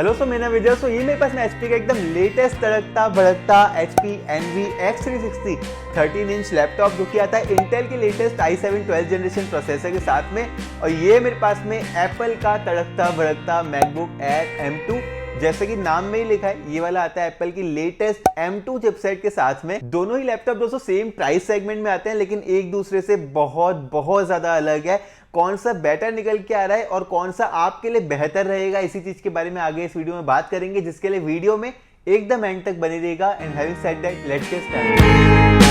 Hello सो मेरा विजय। सो ये मेरे पास में HP का एकदम लेटेस्ट तड़कता भड़कता HP Envy X360 13 inch laptop जो कि आता है इंटेल के latest i7 12th generation processor के साथ में। और ये मेरे पास में एप्पल का तड़कता भड़कता मैकबुक एयर M2, जैसे कि नाम में ही लिखा है ये वाला आता है एप्पल की लेटेस्ट M2 चिपसेट के साथ में। दोनों ही लैपटॉप दोस्तों सेम प्राइस सेगमेंट में आते हैं, लेकिन एक दूसरे से बहुत ज्यादा अलग है। कौन सा बेटर निकल के आ रहा है और कौन सा आपके लिए बेहतर रहेगा, इसी चीज के बारे में आगे इस वीडियो में बात करेंगे, जिसके लिए वीडियो में एकदम एंड तक बने रहेगा। And having said that, let's get started.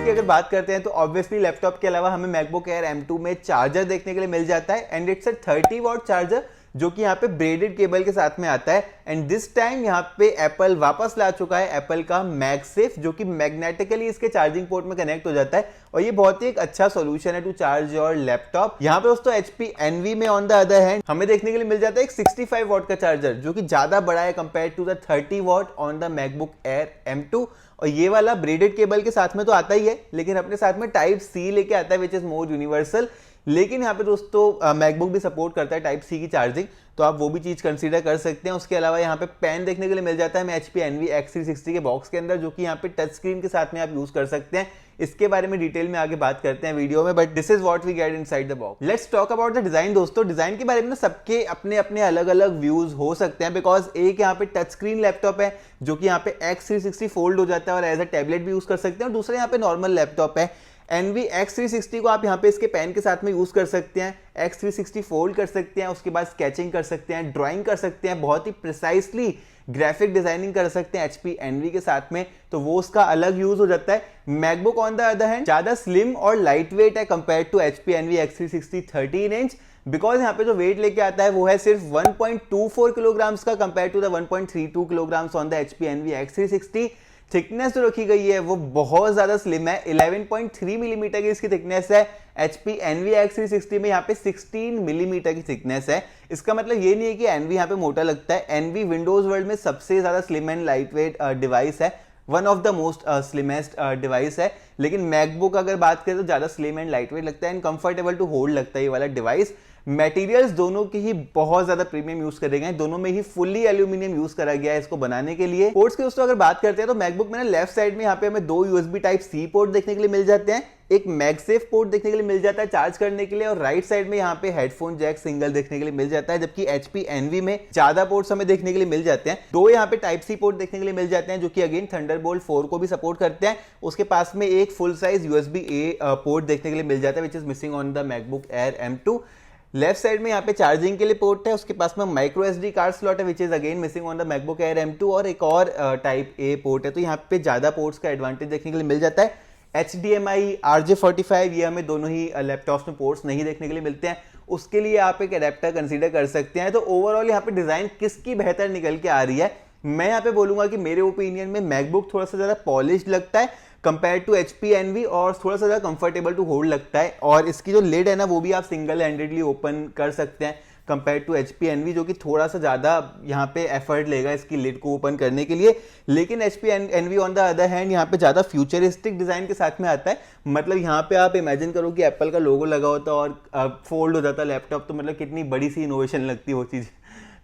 अगर बात करते हैं तो ऑब्वियसली लैपटॉप के अलावा हमें मैकबुक एयर M2 में चार्जर देखने के लिए मिल जाता है। And it's a 30 watt charger जो कि यहाँ पे ब्रेडेड केबल के साथ में आता है। एंड दिस टाइम यहाँ पे एप्पल वापस ला चुका है एप्पल का मैगसेफ, जो कि मैग्नेटिकली इसके चार्जिंग पोर्ट में कनेक्ट हो जाता है। और ये बहुत ही एक अच्छा सॉल्यूशन है टू चार्ज योर लैपटॉप। यहाँ पे दोस्तों HP Envy में ऑन द अदर हैंड हमें देखने के लिए मिल जाता है एक 65 वॉट का चार्जर, जो कि ज्यादा बड़ा है compare to the 30 watt on the MacBook air M2। और ये वाला ब्रेडेड केबल के साथ में तो आता ही है, लेकिन अपने साथ में टाइप C लेके आता है, विच इज मोर यूनिवर्सल। लेकिन यहाँ पे दोस्तों मैकबुक भी सपोर्ट करता है टाइप C की चार्जिंग, तो आप वो भी चीज कंसीडर कर सकते हैं। उसके अलावा यहाँ पे पेन देखने के लिए मिल जाता है HP Envy X360 के बॉक्स के अंदर, जो कि यहाँ पे टच स्क्रीन के साथ में आप यूज कर सकते हैं। इसके बारे में डिटेल में आगे बात करते हैं वीडियो में, but this is what we get inside the box. Let's talk about the design. दोस्तों डिजाइन के बारे में ना सबके अपने अपने अलग अलग व्यूज हो सकते हैं, बिकॉज एक यहाँ पे टच स्क्रीन लैपटॉप है जो कि यहाँ पे X360 फोल्ड हो जाता है और एज अ टैबलेट भी यूज कर सकते हैं, और दूसरा यहाँ पे नॉर्मल लैपटॉप है Envy X360 को आप यहाँ पे इसके पेन के साथ में यूज कर सकते हैं, X360 फोल्ड कर सकते हैं, उसके बाद स्केचिंग कर सकते हैं, ड्राइंग कर सकते हैं, बहुत ही प्रिसाइसली ग्राफिक डिजाइनिंग कर सकते हैं HP Envy के साथ में, तो वो उसका अलग यूज हो जाता है। MacBook on the other hand ज्यादा स्लिम और लाइट वेट है compare to HP Envy X360 13 inch, because यहाँ पे जो वेट लेके आता है वो है सिर्फ 1.24 किलोग्राम्स का compare to the 1.32 kilograms on the HP Envy X360। Thickness जो रखी गई है वो बहुत ज्यादा स्लिम है, 11.3 मिलीमीटर की इसकी थिकनेस है। HP Envy X360 में यहाँ पे 16 मिलीमीटर की थिकनेस है। इसका मतलब ये नहीं है कि Envy यहाँ पे मोटा लगता है। Envy विंडोज वर्ल्ड में सबसे ज्यादा slim and light weight device है, one of the most slimmest device है। लेकिन मैकबुक अगर बात करें तो ज्यादा स्लिम एंड लाइट वेट लगता है एंड कंफर्टेबल टू होल्ड लगता है ये वाला डिवाइस। मटेरियल्स दोनों की ही बहुत ज्यादा प्रीमियम यूज करे गए हैं, दोनों में ही फुल्ली एल्यूमिनियम यूज करा गया है इसको बनाने के लिए। पोर्ट्स की दोस्तों अगर बात करते हैं तो मैकबुक में ना लेफ्ट साइड में यहाँ पे हमें 2 USB टाइप C पोर्ट देखने के लिए मिल जाते हैं, एक मैगसेफ पोर्ट देखने के लिए मिल जाता है चार्ज करने के लिए, और राइट साइड में यहाँ पे हेडफोन जैक सिंगल देखने के लिए मिल जाता है। जबकि HP Envy में ज्यादा पोर्ट्स हमें देखने के लिए मिल जाते हैं, 2 यहाँ पे टाइप C पोर्ट देखने के लिए मिल जाते हैं, जो कि अगेन थंडरबोल्ट 4 को भी सपोर्ट करते हैं। उसके पास में एक फुल साइज USB-A पोर्ट देखने के लिए मिल जाता है, which is missing on the MacBook air M2। Left side में यहाँ पे चार्जिंग के लिए पोर्ट है, उसके पास में माइक्रो SD कार्ड स्लॉट है, which is again missing on the MacBook air M2, और एक और टाइप A पोर्ट है। तो यहाँ पे ज्यादा पोर्ट्स का एडवांटेज देखने के लिए मिल जाता है। HDMI RJ45 ये हमें दोनों ही लैपटॉप्स में पोर्ट्स नहीं देखने के लिए मिलते हैं, उसके लिए आप एक एडेप्टर कंसीडर कर सकते हैं। तो ओवरऑल यहाँ पे डिजाइन किसकी बेहतर निकल के आ रही है, मैं यहाँ पे बोलूंगा कि मेरे ओपिनियन में मैकबुक थोड़ा सा ज्यादा पॉलिश्ड लगता है कंपेयर टू HP Envy, और थोड़ा सा ज्यादा कंफर्टेबल टू होल्ड लगता है। और इसकी जो लिड है ना वो भी आप सिंगल हैंडेडली ओपन कर सकते हैं कंपेयर टू HP Envy, जो कि थोड़ा सा ज्यादा यहाँ पे एफर्ट लेगा इसकी लिड को ओपन करने के लिए। लेकिन HP Envy on the other hand यहाँ पे ज्यादा फ्यूचरिस्टिक डिजाइन के साथ में आता है। मतलब यहाँ पे आप इमेजिन करो कि एप्पल का लोगो लगा होता और फोल्ड हो जाता लैपटॉप, तो मतलब कितनी बड़ी सी इनोवेशन लगती है वो चीज।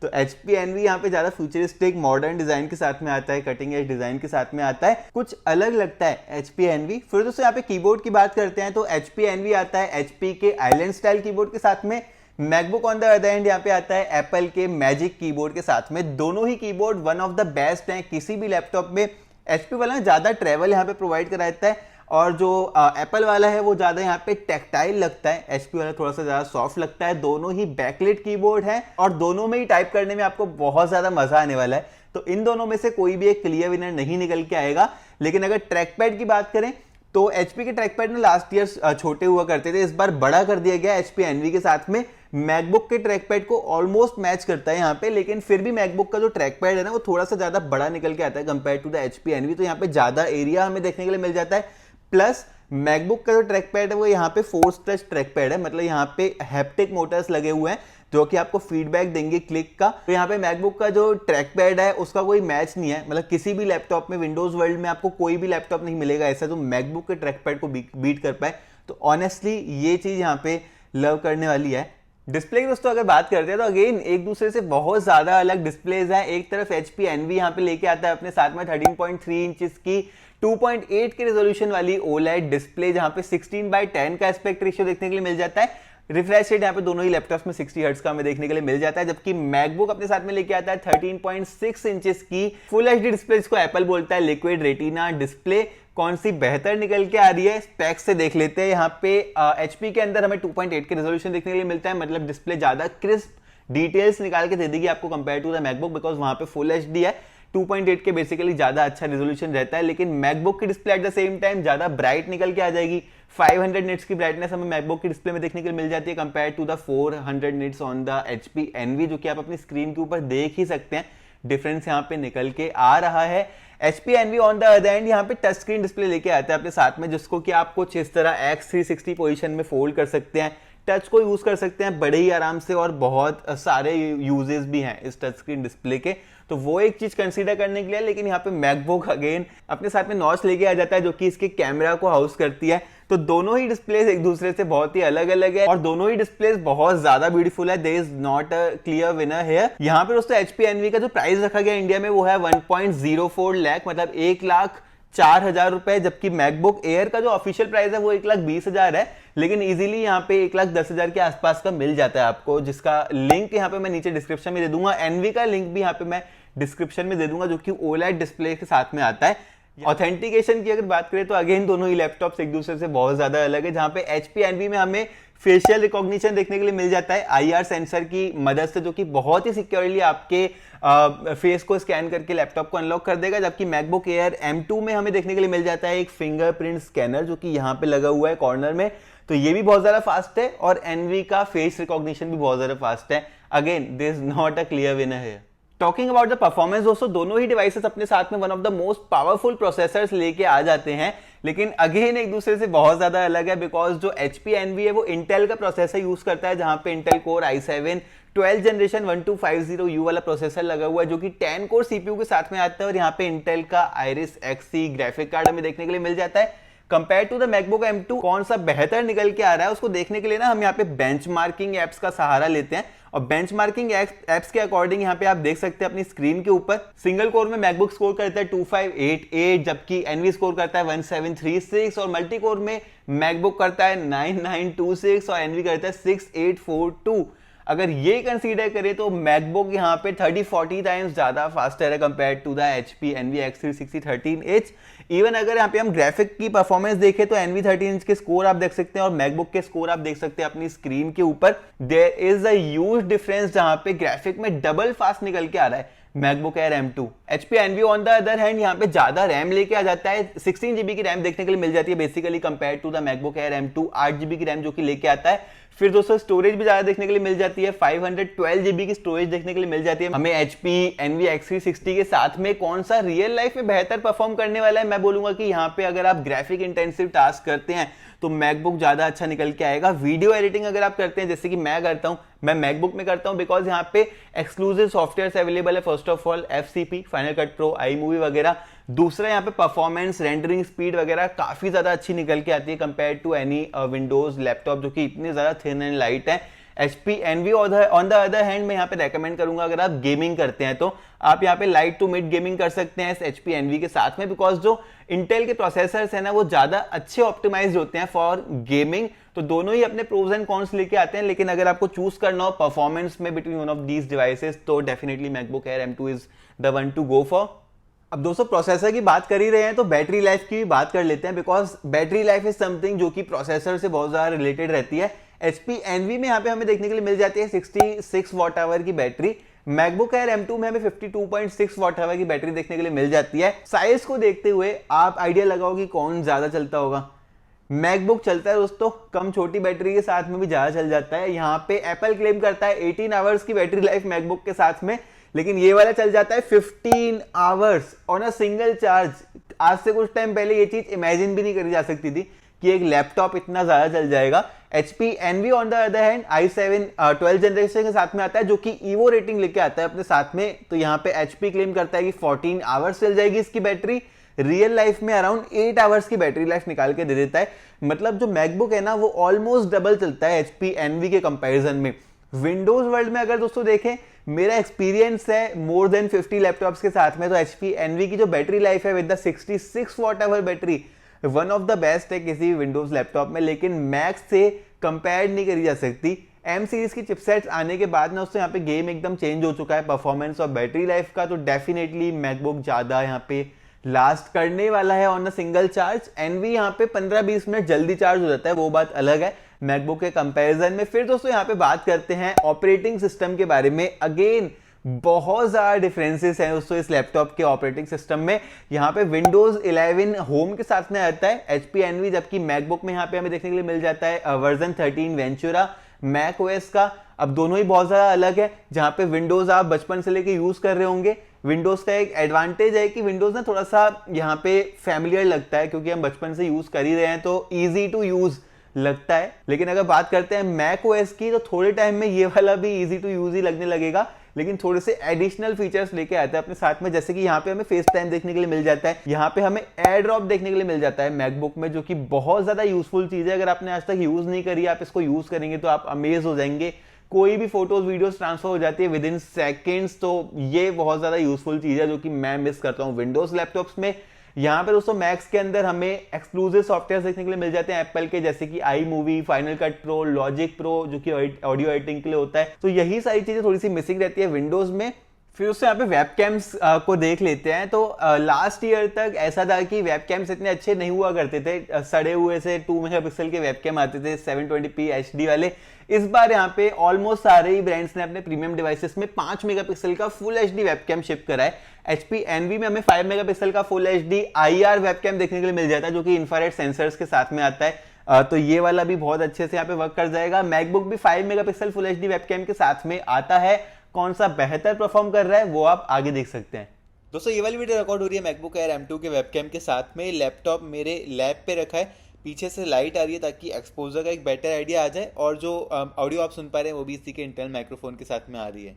तो HP Envy यहाँ पे ज्यादा फ्यूचरिस्टिक मॉडर्न डिजाइन के साथ में आता है, कटिंग एज डिजाइन के साथ में आता है, कुछ अलग लगता है HP Envy। फिर दोस्तों यहाँ पे कीबोर्ड की बात करते हैं तो HP Envy आता है HP के आइलैंड स्टाइल कीबोर्ड के साथ में। MacBook on the other hand यहाँ पे आता है एप्पल के मैजिक कीबोर्ड के साथ में। दोनों ही keyboard one of the best हैं किसी भी लैपटॉप में। HP वाला ज्यादा ट्रेवल यहाँ पे प्रोवाइड कराता है, और जो एप्पल वाला है वो ज्यादा यहाँ पे टेक्टाइल लगता है, HP वाला थोड़ा सा ज्यादा सॉफ्ट लगता है। दोनों ही बैकलिट कीबोर्ड है और दोनों में ही टाइप करने में आपको बहुत ज्यादा मजा आने वाला है। तो इन दोनों में से कोई भी एक क्लियर विनर नहीं निकल के आएगा। लेकिन अगर ट्रैक पैड की बात करें तो HP के ट्रैक पैड में लास्ट ईयर छोटे हुआ करते थे, इस बार बड़ा कर दिया गया HP Envy के साथ में। मैकबुक के ट्रैक पैड को ऑलमोस्ट मैच करता है यहाँ पे, लेकिन फिर भी मैकबुक का जो ट्रैक पैड है ना वो थोड़ा सा ज्यादा बड़ा निकल के आता है compare to the HP Envy। तो यहाँ पे ज्यादा एरिया हमें देखने के लिए मिल जाता है, प्लस मैकबुक का जो ट्रैक पैड है वो यहाँ पे फोर्स टच ट्रैक पैड है, मतलब यहाँ पे हैप्टिक मोटर्स लगे हुए हैं जो कि आपको फीडबैक देंगे क्लिक का। तो यहाँ पे मैकबुक का जो ट्रैक पैड है उसका कोई मैच नहीं है, मतलब किसी भी लैपटॉप में, विंडोज वर्ल्ड में आपको कोई भी लैपटॉप नहीं मिलेगा ऐसा जो मैकबुक के ट्रैक पैड को बीट कर पाए। तो ऑनेस्टली ये चीज यहाँ पे लव करने वाली है। डिस्प्ले की दोस्तों अगर बात करते हैं तो अगेन एक दूसरे से बहुत ज्यादा अलग डिस्प्लेज हैं। एक तरफ HP Envy यहाँ पे लेके आता है अपने साथ में 13.3 इंचेस की 2.8 के रेजोल्यूशन वाली OLED डिस्प्ले, जहां पे 16:10 का एस्पेक्ट रेशियो देखने के लिए मिल जाता है। रिफ्रेश रेट यहाँ पे दोनों ही लैपटॉप्स में 60 हर्ट्ज का हमें देखने के लिए मिल जाता है, जबकि मैकबुक अपने साथ में लेके आता है 13.6 इंचेस की फुल HD डिस्प्ले, जिसको एप्पल बोलता है लिक्विड रेटिना डिस्प्ले। कौन सी बेहतर निकल के आ रही है स्पेक्स से देख लेते हैं। यहाँ पे HP के अंदर हमें 2.8 के रेजोल्यूशन देखने के लिए मिलता है, मतलब डिस्प्ले ज्यादा क्रिस्प डिटेल्स निकाल के दे देगी आपको compare to the MacBook, because वहां पे फुल HD है। 2.8 के बेसिकली ज्यादा अच्छा रेजोल्यूशन रहता है, लेकिन मैकबुक की display at the same time ज्यादा ब्राइट निकल के आ जाएगी। 500 निट्स की ब्राइटनेस हमें मैकबुक की डिस्प्ले में देखने के लिए मिल जाती है compare to the 400 nits on the HP Envy, जो कि आप अपनी स्क्रीन के ऊपर देख ही सकते हैं। डिफरेंस यहाँ पे निकल के आ रहा है। HP Envy on the other and यहाँ पे टच स्क्रीन डिस्प्ले लेके आता है अपने साथ में, जिसको कि आप कुछ इस तरह X360 पोजीशन में फोल्ड कर सकते हैं, टच को यूज कर सकते हैं बड़े ही आराम से, और बहुत सारे यूजेस भी हैं इस टच स्क्रीन डिस्प्ले के, तो वो एक चीज कंसीडर करने के लिए। लेकिन यहाँ पे मैकबुक अगेन अपने साथ में नॉच लेके आ जाता है जो कि इसके कैमरा को हाउस करती है। तो दोनों ही डिस्प्लेस एक दूसरे से बहुत ही अलग अलग है और दोनों ही डिस्प्लेस बहुत ज्यादा ब्यूटीफुल है। There is not a clear winner here. यहाँ पे दोस्तों HP Envy का जो प्राइस रखा गया इंडिया में वो है 1.04 लाख, मतलब 1,04,000 रुपए, जबकि मैकबुक एयर का जो ऑफिशियल प्राइस है वो 1,20,000 है, लेकिन इजीली यहाँ पे 1,10,000 के आसपास का मिल जाता है आपको, जिसका लिंक यहाँ पे मैं नीचे डिस्क्रिप्शन में दे दूंगा। Envy का लिंक भी यहाँ पे मैं डिस्क्रिप्शन में दे दूंगा, जो कि OLED डिस्प्ले के साथ में आता है। ऑथेंटिकेशन की अगर बात करें तो अगेन दोनों ही लैपटॉप्स एक दूसरे से बहुत ज्यादा अलग है, जहां पे HP Envy में हमें फेशियल रिकॉग्निशन देखने के लिए मिल जाता है IR सेंसर की मदद से, जो कि बहुत ही सिक्योरली आपके फेस को स्कैन करके लैपटॉप को अनलॉक कर देगा। जबकि मैकबुक एयर M2 में हमें देखने के लिए मिल जाता है एक फिंगरप्रिंट स्कैनर, जो कि यहाँ पे लगा हुआ है कॉर्नर में, तो ये भी बहुत ज्यादा फास्ट है। और Envy का फेस रिकॉग्निशन भी बहुत ज्यादा फास्ट है। Again this is not a clear winner है। टॉकिंग अबाउट द परफॉर्मेंस दोस्तों, दोनों ही डिवाइसेस अपने साथ में one of the most powerful processors लेके आ जाते हैं, लेकिन अगेन एक दूसरे से बहुत ज्यादा अलग है, बिकॉज जो HP Envy है वो इंटेल का प्रोसेसर यूज करता है, जहां पे Intel core i7 12th generation 1250U वाला प्रोसेसर लगा हुआ है, जो कि 10 कोर CPU के साथ में आता है। और यहाँ पे इंटेल का Iris Xe ग्राफिक कार्ड हमें देखने के लिए मिल जाता है। Compare to the MacBook M2 कौन सा बेहतर निकल के आ रहा है उसको देखने के लिए ना हम यहाँ पे बेंचमार्किंग एप्स का सहारा लेते हैं, और बेंचमार्किंग एप्स के अकॉर्डिंग यहाँ पे आप देख सकते हैं अपनी स्क्रीन के ऊपर सिंगल कोर में मैकबुक स्कोर करता है 2588, जबकि Envy स्कोर करता है 1736, और मल्टी कोर में मैकबुक करता है 9926 और Envy करता है 6842। अगर ये कंसीडर करें तो मैकबुक यहाँ पे 30-40 टाइम्स ज्यादा फास्टर है compare to the HP Envy X360 13H। Even अगर यहाँ पे हम ग्राफिक की परफॉर्मेंस देखें तो Envy 13 के स्कोर आप देख सकते हैं और मैकबुक के स्कोर आप देख सकते हैं अपनी स्क्रीन के ऊपर। There is a huge difference जहां पे ग्राफिक में डबल फास्ट निकल के आ रहा है MacBook air M2। HP Envy on the other hand यहाँ पे ज्यादा रैम लेके आ जाता है, 16 GB की रैम देखने के लिए मिल जाती है basically compare to the MacBook air M2, 8 GB की रैम जो कि लेके आता है। फिर दोस्तों स्टोरेज भी ज्यादा देखने के लिए मिल जाती है, 512 GB की स्टोरेज देखने के लिए मिल जाती है। हमें HP Envy X360 के साथ में कौन सा रियल लाइफ में बेहतर परफॉर्म करने वाला है, मैं बोलूंगा कि यहाँ पे अगर आप ग्राफिक इंटेंसिव टास्क करते हैं तो मैकबुक ज्यादा अच्छा निकल के आएगा। वीडियो एडिटिंग अगर आप करते हैं जैसे कि मैं करता हूं, मैं मैकबुक में करता हूं, बिकॉज यहाँ पे एक्सक्लूसिव सॉफ्टवेयर अवेलेबल है। First of all FCP, final cut pro, iMovie वगैरह। दूसरा यहाँ पे परफॉर्मेंस, रेंडरिंग स्पीड वगैरह काफी ज्यादा अच्छी निकल के आती है compare to any Windows laptop जो कि इतनी ज्यादा थिन एंड लाइट है। HP Envy on the other hand मैं यहाँ पे रेकमेंड करूंगा अगर आप गेमिंग करते हैं तो आप यहाँ पे लाइट टू मिड गेमिंग कर सकते हैं इस HP Envy के साथ में, बिकॉज जो इंटेल के प्रोसेसर्स है ना वो ज्यादा अच्छे ऑप्टिमाइज्ड होते हैं फॉर गेमिंग। तो दोनों ही अपने प्रोज एंड कॉन्स लेके आते हैं, लेकिन अगर आपको चूज करना हो परफॉर्मेंस में between one of these devices तो definitely MacBook air M2 is the one to go for. अब दोस्तों प्रोसेसर की बात कर ही रहे हैं तो बैटरी लाइफ की भी बात कर लेते हैं, because battery life is something जो कि प्रोसेसर से बहुत ज्यादा रिलेटेड रहती है। HP Envy में यहाँ पे हमें देखने के लिए मिल जाती है 66 वॉट आवर की बैटरी। मैकबुक एयर M2 में हमें 52.6 वॉट आवर की बैटरी देखने के लिए मिल जाती है। साइज को देखते हुए आप आइडिया लगाओ कि कौन ज्यादा चलता होगा। मैकबुक चलता है दोस्तों कम छोटी बैटरी के साथ में भी ज्यादा चल जाता है। यहाँ पे एप्पल क्लेम करता है 18 आवर्स की बैटरी लाइफ मैकबुक के साथ में, लेकिन ये वाला चल जाता है 15 hours on a single charge. आज से कुछ टाइम पहले ये चीज इमेजिन भी नहीं करी जा सकती थी कि एक लैपटॉप इतना ज्यादा चल जाएगा। HP Envy on the other hand i7 12 generation के साथ में आता है, जो कि ईवो रेटिंग लेके आता है अपने साथ में। तो यहाँ पे HP क्लेम करता है कि 14 आवर्स चल जाएगी इसकी बैटरी, रियल लाइफ में अराउंड 8 आवर्स की बैटरी लाइफ निकाल के दे देता है। मतलब जो मैकबुक है ना वो ऑलमोस्ट डबल चलता है HP Envy के कंपैरिजन में। विंडोज वर्ल्ड में अगर दोस्तों देखें, मेरा एक्सपीरियंस है मोर देन 50 लैपटॉप्स के साथ में, तो HP Envy की जो बैटरी लाइफ है with the 66 watt hour battery, one of the best है किसी विंडोज लैपटॉप में, लेकिन मैक्स से कंपेयर नहीं करी जा सकती। M सीरीज की चिपसेट्स आने के बाद ना उससे यहाँ पे गेम एकदम चेंज हो चुका है परफॉर्मेंस और बैटरी लाइफ का, तो डेफिनेटली मैकबुक ज्यादा यहाँ पे लास्ट करने वाला है on a single charge. Envy यहाँ पे 15-20 मिनट जल्दी चार्ज हो जाता है, वो बात अलग है मैकबुक के कंपैरिजन में। फिर दोस्तों यहाँ पे बात करते हैं ऑपरेटिंग सिस्टम के बारे में। अगेन बहुत ज्यादा डिफरेंसेस हैं दोस्तों इस लैपटॉप के ऑपरेटिंग सिस्टम में। यहाँ पे विंडोज 11 होम के साथ में आता है HP Envy, जबकि मैकबुक में यहाँ पे हमें देखने के लिए मिल जाता है वर्जन 13 वेंचुरा मैक ओएस का। अब दोनों ही बहुत ज्यादा अलग है। जहाँ पे विंडोज आप बचपन से लेके यूज कर रहे होंगे, विंडोज का एक एडवांटेज है कि विंडोज ना थोड़ा सा यहाँ पे फैमिलियर लगता है, क्योंकि हम बचपन से यूज कर ही रहे हैं, तो इजी टू यूज लगता है। लेकिन अगर बात करते हैं मैक ओएस की, तो थोड़े टाइम में ये वाला भी इजी टू यूज ही लगने लगेगा, लेकिन थोड़े से एडिशनल फीचर्स लेके आता है अपने साथ में। जैसे कि यहाँ पे हमें फेस टाइम देखने के लिए मिल जाता है, यहाँ पे हमें एयर ड्रॉप देखने के लिए मिल जाता है मैकबुक में, जो कि बहुत ज्यादा यूजफुल चीज है। अगर आपने आज तक यूज नहीं करी, आप इसको यूज करेंगे तो आप अमेज हो जाएंगे। कोई भी फोटोज वीडियोस ट्रांसफर हो जाती है विद इन सेकेंड्स, तो ये बहुत ज्यादा यूजफुल चीज है जो कि मैं मिस करता हूँ विंडोज लैपटॉप्स में। यहाँ पे दोस्तों मैक्स के अंदर हमें एक्सक्लूसिव सॉफ्टवेयर देखने के लिए मिल जाते हैं एप्पल के, जैसे कि iMovie, final cut pro, logic pro, जो कि ऑडियो एडिटिंग के लिए होता है। तो यही सारी चीजें थोड़ी सी मिसिंग रहती है विंडोज में। फिर उससे यहाँ पे वेबकैम्स को देख लेते हैं। तो लास्ट ईयर तक ऐसा था कि वेबकैम्स इतने अच्छे नहीं हुआ करते थे, सड़े हुए से 2 मेगापिक्सल के वेबकैम आते थे 720p HD वाले। इस बार यहाँ पे ऑलमोस्ट सारे ही ब्रांड्स ने अपने प्रीमियम डिवाइसेस में 5 मेगापिक्सल का फुल HD वेबकैम शिप करा है। HP Envy में हमें 5 मेगापिक्सल का फुल HD IR वेबकैम देखने के लिए मिल जाता है, जो कि इंफ्रारेड सेंसर्स के साथ में आता है। तो ये वाला भी बहुत अच्छे से यहाँ पे वर्क कर जाएगा। मैकबुक भी 5 मेगापिक्सल फुल HD वेबकैम के साथ में आता है। कौन सा बेहतर परफॉर्म कर रहा है वो आप आगे देख सकते हैं। दोस्तों ये वाली वीडियो रिकॉर्ड हो रही है मैकबुक एयर M2 के वेबकैम के साथ में। लैपटॉप मेरे लैब पे रखा है, पीछे से लाइट आ रही है ताकि एक्सपोजर का एक बेटर आइडिया आ जाए, और जो ऑडियो आप सुन पा रहे हैं वो भी इसी के इंटरनल माइक्रोफोन के साथ में आ रही है।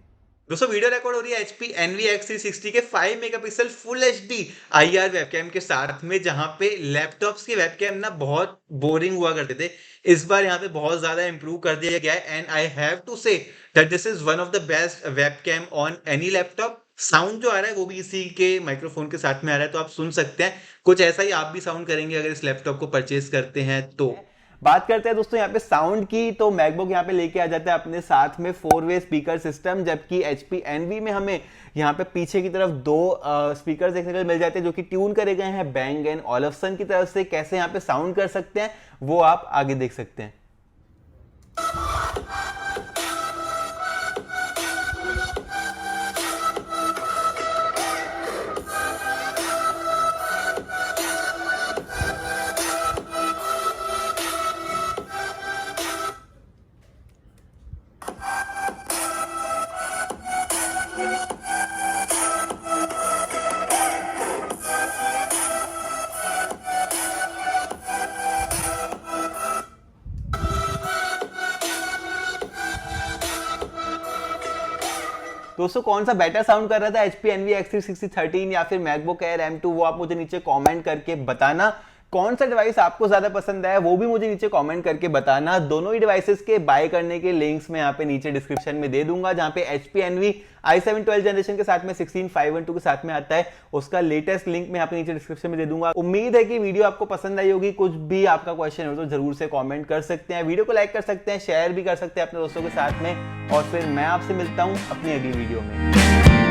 दोस्तों वीडियो रिकॉर्ड हो रही है HP Envy X360 के 5 megapixel full HD IR webcam के साथ में, जहां पे लैपटॉप्स के वेबकैम ना बहुत बोरिंग हुआ करते थे। इस बार यहाँ पे बहुत ज्यादा इंप्रूव कर दिया गया है, and I have to say that this is one of the best webcam on any laptop. Sound जो आ रहा है वो भी इसी के माइक्रोफोन के साथ में आ रहा है, तो आप सुन सकते हैं। कुछ ऐसा ही आप भी साउंड करेंगे अगर इस लैपटॉप को परचेज करते हैं तो। बात करते हैं दोस्तों यहाँ पे साउंड की, तो मैकबुक यहाँ पे लेके आ जाता है अपने साथ में 4-वे स्पीकर सिस्टम, जबकि HP Envy में हमें यहाँ पे पीछे की तरफ 2 स्पीकर देखने को मिल जाते हैं, जो कि ट्यून करे गए हैं बैंग एंड ओलफ्सन की तरफ से। कैसे यहाँ पे साउंड कर सकते हैं वो आप आगे देख सकते हैं। दोस्तों कौन सा बेटर साउंड कर रहा था HP Envy X360 13 या फिर मैकबुक एयर M2, वो आप मुझे नीचे कमेंट करके बताना। कौन सा डिवाइस आपको ज्यादा पसंद आया वो भी मुझे नीचे कमेंट करके बताना। दोनों ही डिवाइसेस के बाय करने के लिंक्स मैं यहाँ पे नीचे डिस्क्रिप्शन में दे दूंगा, जहाँ पे HP Envy i7 12 जनरेशन के साथ में 16512 के साथ में आता है, उसका लेटेस्ट लिंक मैं यहाँ पे नीचे डिस्क्रिप्शन में दे दूंगा। उम्मीद है कि वीडियो आपको पसंद आई होगी। कुछ भी आपका क्वेश्चन हो तो जरूर से कॉमेंट कर सकते हैं, वीडियो को लाइक कर सकते हैं, शेयर भी कर सकते हैं अपने दोस्तों के साथ में, और फिर मैं आपसे मिलता हूँ अपनी अगली वीडियो में।